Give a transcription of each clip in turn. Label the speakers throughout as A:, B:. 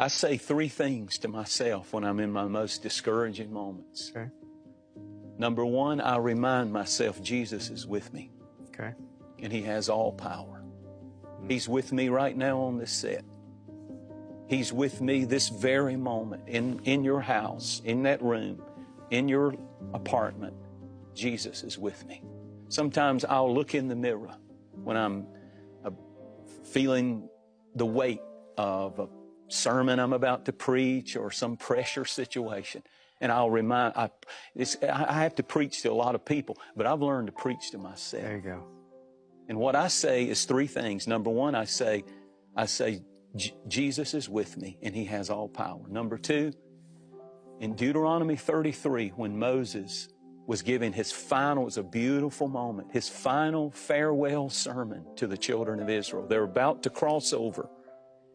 A: I say three things to myself when I'm in my most discouraging moments.
B: Okay.
A: Number one, I remind myself Jesus is with me.
B: Okay.
A: And He has all power. He's with me right now on this set. He's with me this very moment in your house, in that room, in your apartment. Jesus is with me. Sometimes I'll look in the mirror when I'm feeling the weight of a sermon I'm about to preach or some pressure situation. And I'll remind, I have to preach to a lot of people, but I've learned to preach to myself.
B: There you go.
A: And what I say is three things. Number one, I say, Jesus is with me and He has all power. Number two, in Deuteronomy 33, when Moses was giving his final, it was a beautiful moment, his final farewell sermon to the children of Israel. They're about to cross over,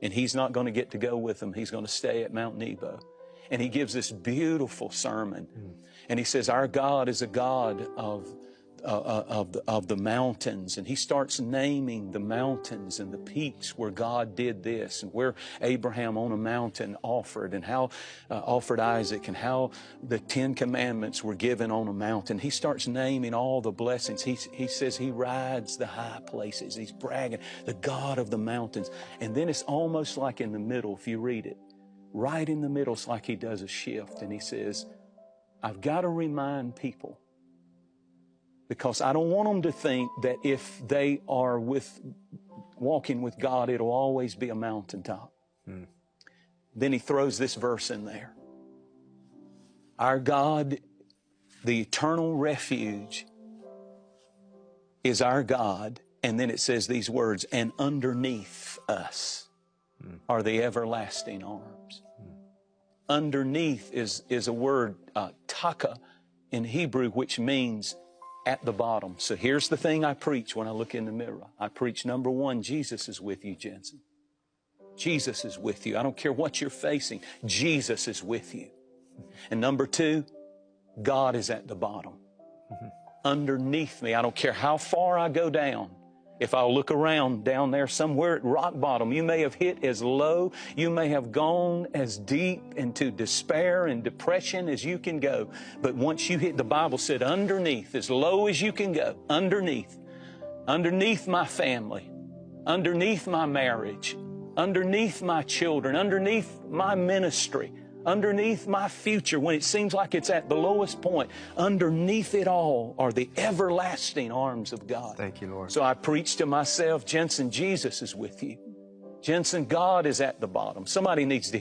A: and he's not going to get to go with them. He's going to stay at Mount Nebo. And he gives this beautiful sermon. And he says, our God is a God of the mountains. And he starts naming the mountains and the peaks where God did this, and where Abraham on a mountain offered, and how offered Isaac, and how the 10 Commandments were given on a mountain. He starts naming all the blessings. He says he rides the high places. He's bragging, the God of the mountains. And then it's almost like in the middle, if you read it, right in the middle, it's like he does a shift, and he says, I've got to remind people, because I don't want them to think that if they are walking with God, it'll always be a mountaintop. Then he throws this verse in there. Our God, the eternal refuge, is our God. And then it says these words, and underneath us are the everlasting arms. Underneath is a word, taka, in Hebrew, which means at the bottom. So here's the thing I preach when I look in the mirror. I preach, number one, Jesus is with you, Jensen. Jesus is with you. I don't care what you're facing. Jesus is with you. And number two, God is at the bottom. Underneath me, I don't care how far I go down. If I'll look around down there somewhere at rock bottom, you may have hit as low, you may have gone as deep into despair and depression as you can go. But once you hit, the Bible said, underneath, as low as you can go, underneath my family, underneath my marriage, underneath my children, underneath my ministry, underneath my future, when it seems like it's at the lowest point, underneath it all are the everlasting arms of God.
B: Thank you, Lord.
A: So I preach to myself, Jensen, Jesus is with you. Jensen, God is at the bottom. Somebody needs to